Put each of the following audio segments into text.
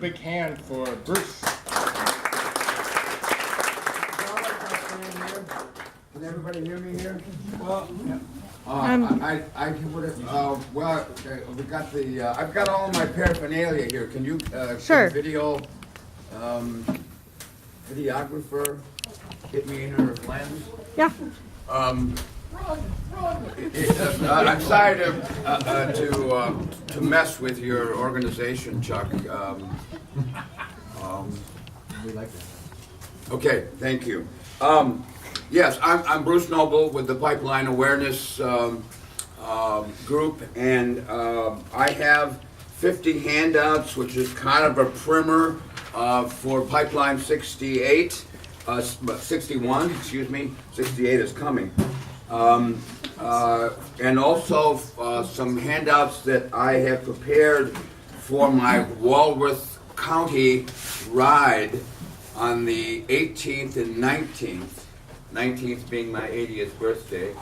big hand for Bruce. Can everybody hear me here? Well, I would have, well, we got the, I've got all my paraphernalia here. Can you, Sure. video, videographer, get me in her lens? Yeah. I'm sorry to mess with your organization, Chuck. We like that. Okay, thank you. Yes, I'm Bruce Noble with the Pipeline Awareness Group, and I have 50 handouts, which is kind of a primer for Pipeline 61, excuse me, 68 is coming. And also some handouts that I have prepared for my Walworth County ride on the 18th and 19th. 19th being my 80th birthday,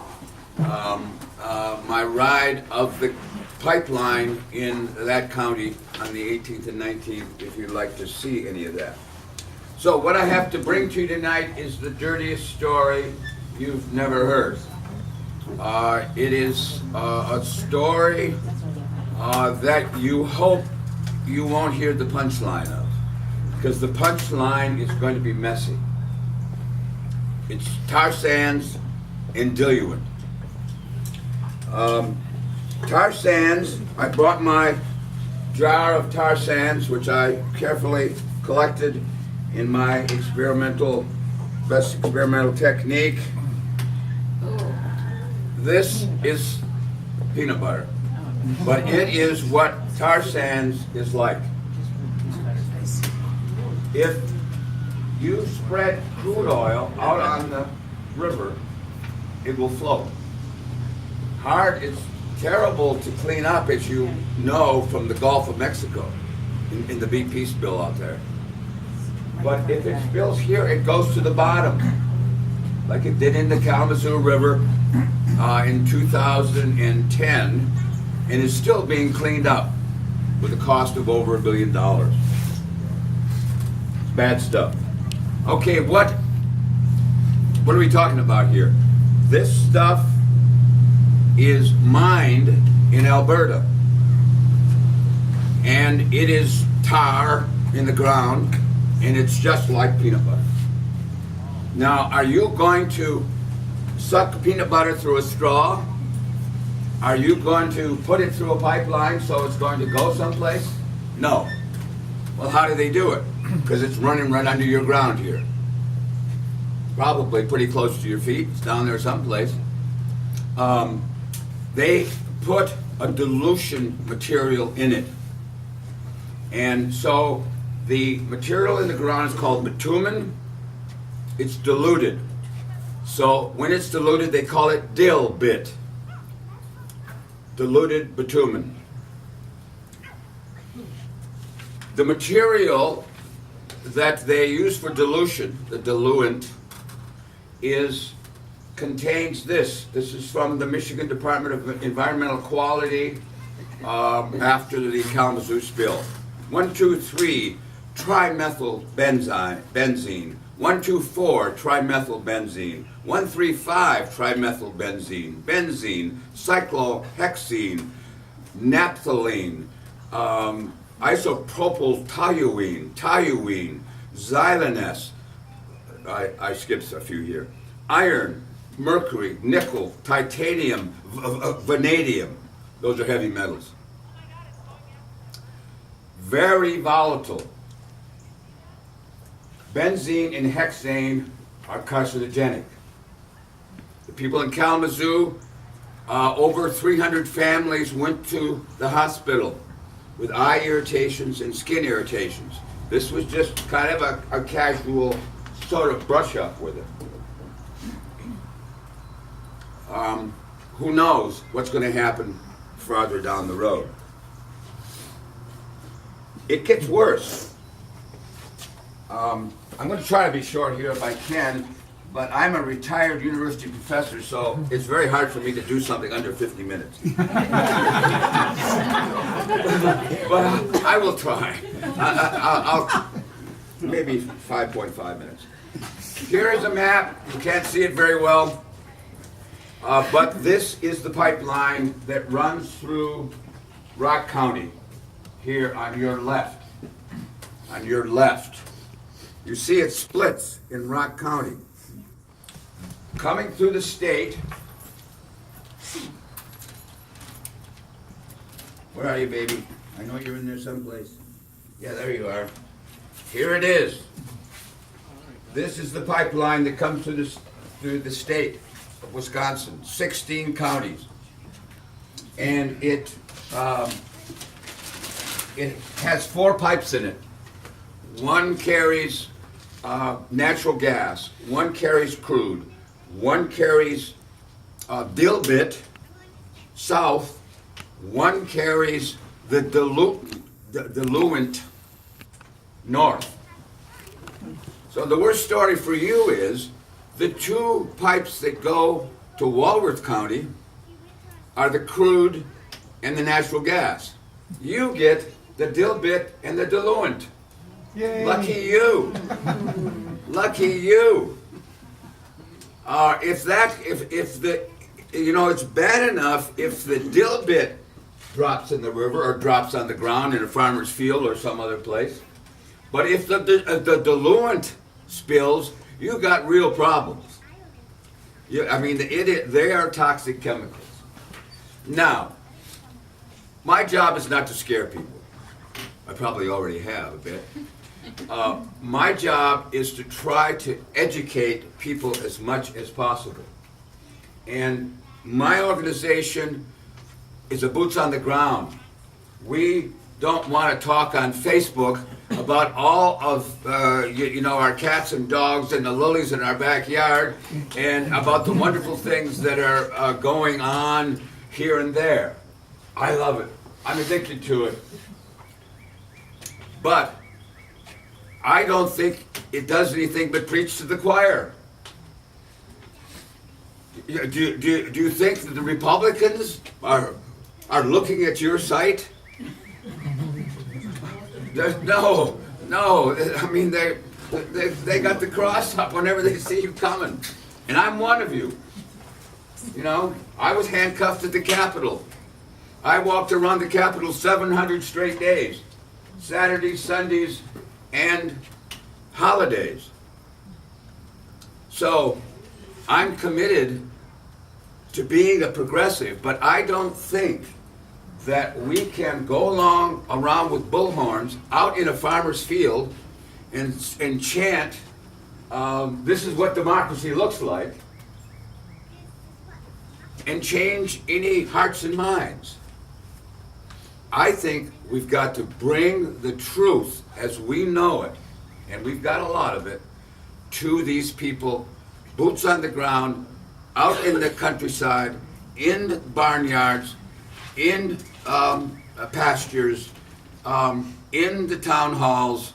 my ride of the pipeline in that county on the 18th and 19th, if you'd like to see any of that. So what I have to bring to you tonight is the dirtiest story you've never heard. It is a story that you hope you won't hear the punchline of, because the punchline is going to be messy. It's tar sands and diluent. Tar sands, I brought my jar of tar sands, which I carefully collected in my best experimental technique. This is peanut butter, but it is what tar sands is like. If you spread crude oil out on the river, it will float. Hard, it's terrible to clean up, as you know, from the Gulf of Mexico, in the BP spill out there. But if it spills here, it goes to the bottom, like it did in the Kalamazoo River in 2010, and is still being cleaned up with a cost of over $1 billion. Bad stuff. Okay, what are we talking about here? This stuff is mined in Alberta, and it is tar in the ground, and it's just like peanut butter. Now, are you going to suck peanut butter through a straw? Are you going to put it through a pipeline so it's going to go someplace? No. Well, how do they do it? Because it's running right under your ground here. Probably pretty close to your feet. It's down there someplace. They put a dilution material in it. And so the material in the ground is called bitumen. It's diluted. So when it's diluted, they call it dilbit. Diluted bitumen. The material that they use for dilution, the diluent, contains this. This is from the Michigan Department of Environmental Quality after the Kalamazoo spill. 1,2,3 trimethylbenzene. 1,2,4 trimethylbenzene. 1,3,5 trimethylbenzene. Benzene, cyclohexene, naphthalene, isopropyl toluene, xylanese. I skipped a few here. Iron, mercury, nickel, titanium, vanadium. Those are heavy metals. Very volatile. Benzene and hexane are carcinogenic. The people in Kalamazoo, over 300 families went to the hospital with eye irritations and skin irritations. This was just kind of a casual sort of brush up with it. Who knows what's going to happen farther down the road. It gets worse. I'm going to try to be short here if I can, but I'm a retired university professor, so it's very hard for me to do something under 50 minutes. But I will try. I'll maybe 5.5 minutes. Here is a map. You can't see it very well, but this is the pipeline that runs through Rock County. Here on your left. On your left. You see it splits in Rock County. Coming through the state. Where are you, baby? I know you're in there someplace. Yeah, there you are. Here it is. This is the pipeline that comes through the state of Wisconsin, 16 counties. And it has 4 pipes in it. One carries natural gas, one carries crude, one carries dilbit south, one carries the diluent north. So the worst story for you is the 2 pipes that go to Walworth County are the crude and the natural gas. You get the dilbit and the diluent. Yay. Lucky you. Lucky you. If the, it's bad enough if the dilbit drops in the river or drops on the ground in a farmer's field or some other place. But if the diluent spills, you got real problems. They are toxic chemicals. Now, my job is not to scare people. I probably already have a bit. My job is to try to educate people as much as possible. And my organization is a boots on the ground. We don't want to talk on Facebook about all of our cats and dogs and the lilies in our backyard and about the wonderful things that are going on here and there. I love it. I'm addicted to it. But I don't think it does anything but preach to the choir. Do you think that the Republicans are looking at your site? No. I mean, they got the cross up whenever they see you coming, and I'm one of you. I was handcuffed at the Capitol. I walked around the Capitol 700 straight days, Saturdays, Sundays, and holidays. So I'm committed to being a progressive, but I don't think that we can go around with bullhorns out in a farmer's field and chant, this is what democracy looks like, and change any hearts and minds. I think we've got to bring the truth as we know it, and we've got a lot of it, to these people, boots on the ground, out in the countryside, in barnyards, in pastures, in the town halls,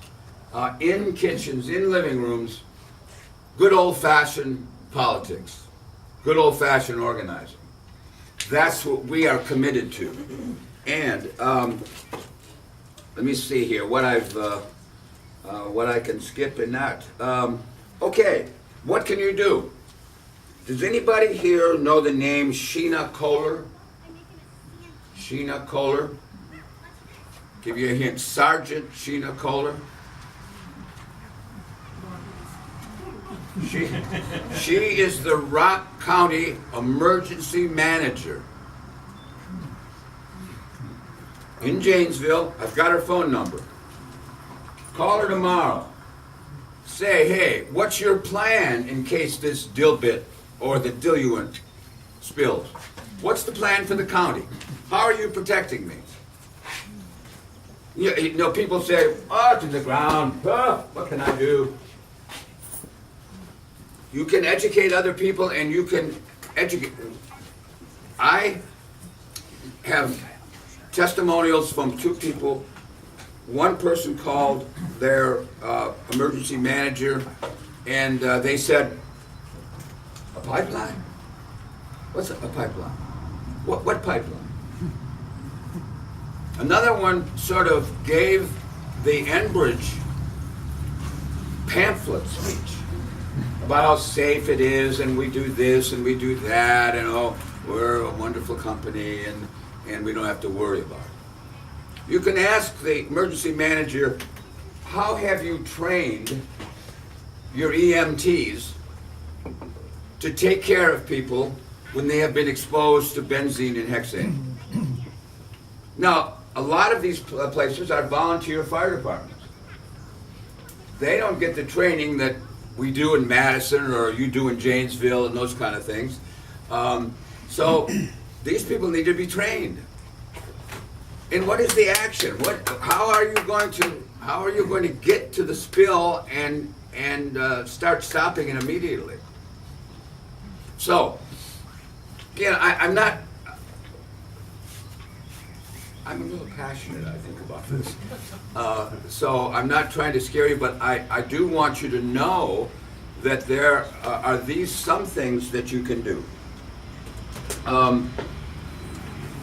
in kitchens, in living rooms. Good old-fashioned politics, good old-fashioned organizing. That's what we are committed to. And let me see here what I can skip in that. Okay, what can you do? Does anybody here know the name Sheena Kohler? Sheena Kohler? Give you a hint. Sergeant Sheena Kohler. She is the Rock County Emergency Manager in Janesville. I've got her phone number. Call her tomorrow. Say, hey, what's your plan in case this dilbit or the diluent spills? What's the plan for the county? How are you protecting me? People say, oh, to the ground. Oh, what can I do? You can educate other people, and you can educate. I have testimonials from 2 people. One person called their emergency manager, and they said, pipeline? What's a pipeline? What pipeline? Another one sort of gave the Enbridge pamphlet speech about how safe it is, and we do this and we do that, and oh, we're a wonderful company, and we don't have to worry about it. You can ask the emergency manager, how have you trained your EMTs to take care of people when they have been exposed to benzene and hexane? Now, a lot of these places are volunteer fire departments. They don't get the training that we do in Madison or you do in Janesville and those kind of things. So these people need to be trained. And what is the action? How are you going to get to the spill and start stopping it immediately? So, again, I'm a little passionate, I think, about this. So I'm not trying to scare you, but I do want you to know that there are some things that you can do.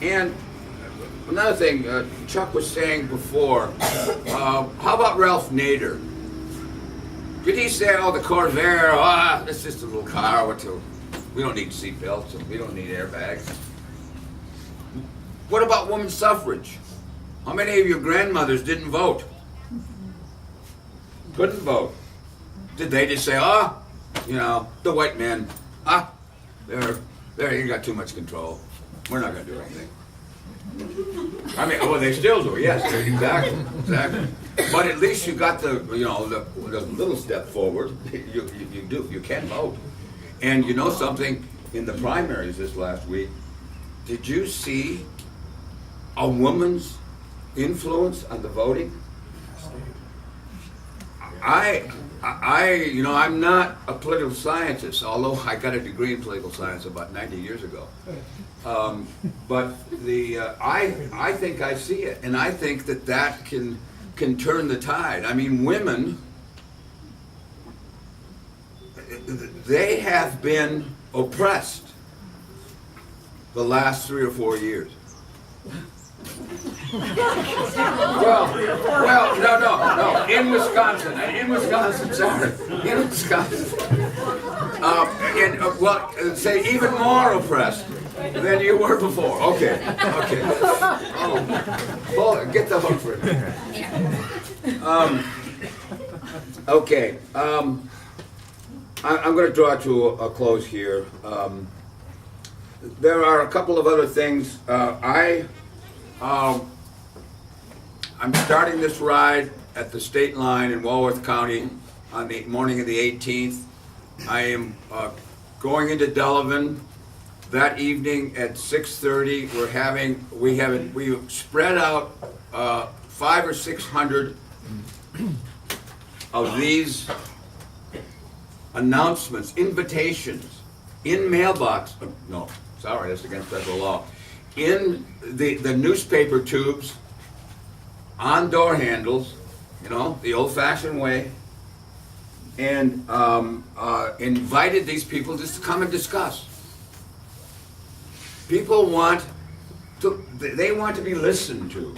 And another thing, Chuck was saying before, how about Ralph Nader? Did he say, oh, the Corvair, it's just a little car, we don't need seatbelts, and we don't need airbags? What about women's suffrage? How many of your grandmothers didn't vote? Couldn't vote. Did they just say, the white men, you got too much control. We're not going to do anything. I mean, well, they still do, yes, exactly. But at least you got the little step forward. You can vote. And you know something, in the primaries this last week, did you see a woman's influence on the voting? I'm not a political scientist, although I got a degree in political science about 90 years ago. But I think I see it, and I think that can turn the tide. I mean, women, they have been oppressed the last 3 or 4 years. Well, no. In Wisconsin, sorry. In Wisconsin. Say even more oppressed than you were before. Okay. Oh, get the hook for it. Okay. I'm going to draw to a close here. There are a couple of other things. I'm starting this ride at the state line in Walworth County on the morning of the 18th. I am going into Delavan that evening at 6:30. We've spread out 500 or 600 of these announcements, invitations, in mailbox. No, sorry, that's against federal law. In the newspaper tubes, on door handles, the old-fashioned way, and invited these people just to come and discuss. People want to be listened to.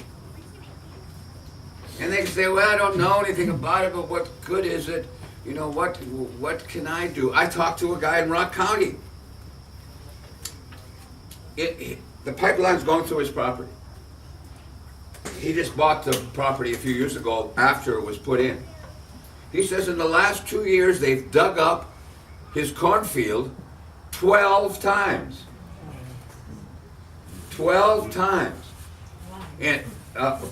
And they say, well, I don't know anything about it, but what good is it? What can I do? I talked to a guy in Rock County. The pipeline's going through his property. He just bought the property a few years ago after it was put in. He says in the last 2 years they've dug up his cornfield 12 times. 12 times. And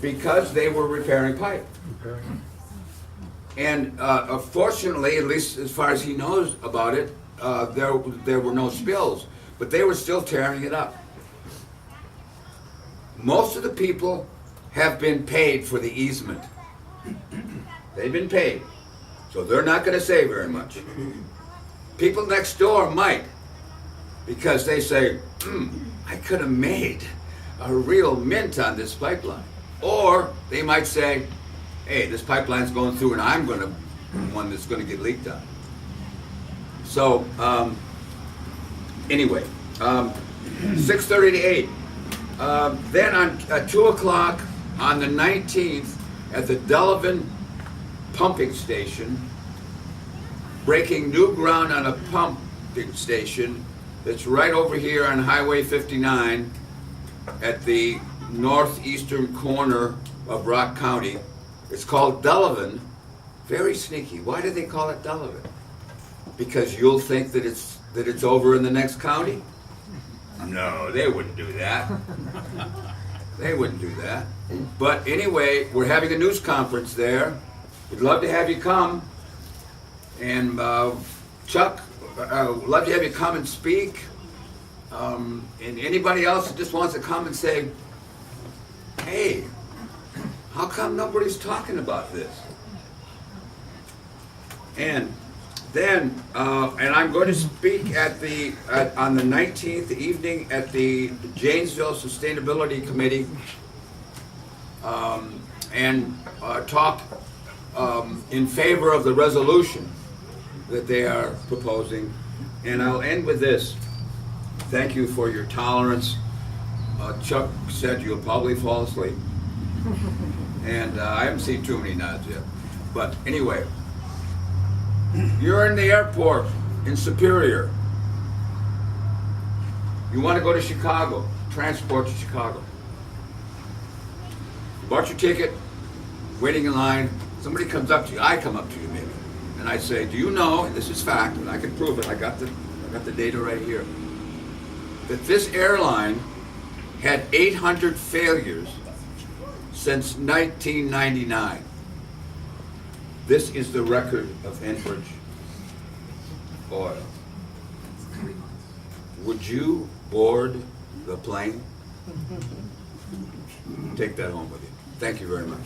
because they were repairing pipe. And fortunately, at least as far as he knows about it, there were no spills. But they were still tearing it up. Most of the people have been paid for the easement. They've been paid. So they're not going to say very much. People next door might, because they say, I could have made a real mint on this pipeline. Or they might say, hey, this pipeline's going through and I'm going to be one that's going to get leaked on. So Anyway, 6:30 to 8. Then on 2 o'clock on the 19th at the Delavan pumping station, breaking new ground on a pumping station that's right over here on Highway 59 at the northeastern corner of Rock County. It's called Delavan. Very sneaky. Why do they call it Delavan? Because you'll think that it's over in the next county? No, they wouldn't do that. They wouldn't do that. But anyway, we're having a news conference there. We'd love to have you come. And Chuck, we'd love to have you come and speak. And anybody else that just wants to come and say, hey, how come nobody's talking about this? And then, and I'm going to speak on the 19th evening at the Janesville Sustainability Committee and talk in favor of the resolution that they are proposing. And I'll end with this. Thank you for your tolerance. Chuck said you'll probably fall asleep. And I haven't seen too many nods yet. But anyway, you're in the airport in Superior. You want to go to Chicago, transport to Chicago. You bought your ticket, waiting in line. Somebody comes up to you. I come up to you maybe. And I say, do you know, and this is fact, and I can prove it, I got the data right here, that this airline had 800 failures since 1999. This is the record of Enbridge oil. Would you board the plane? Take that home with you. Thank you very much.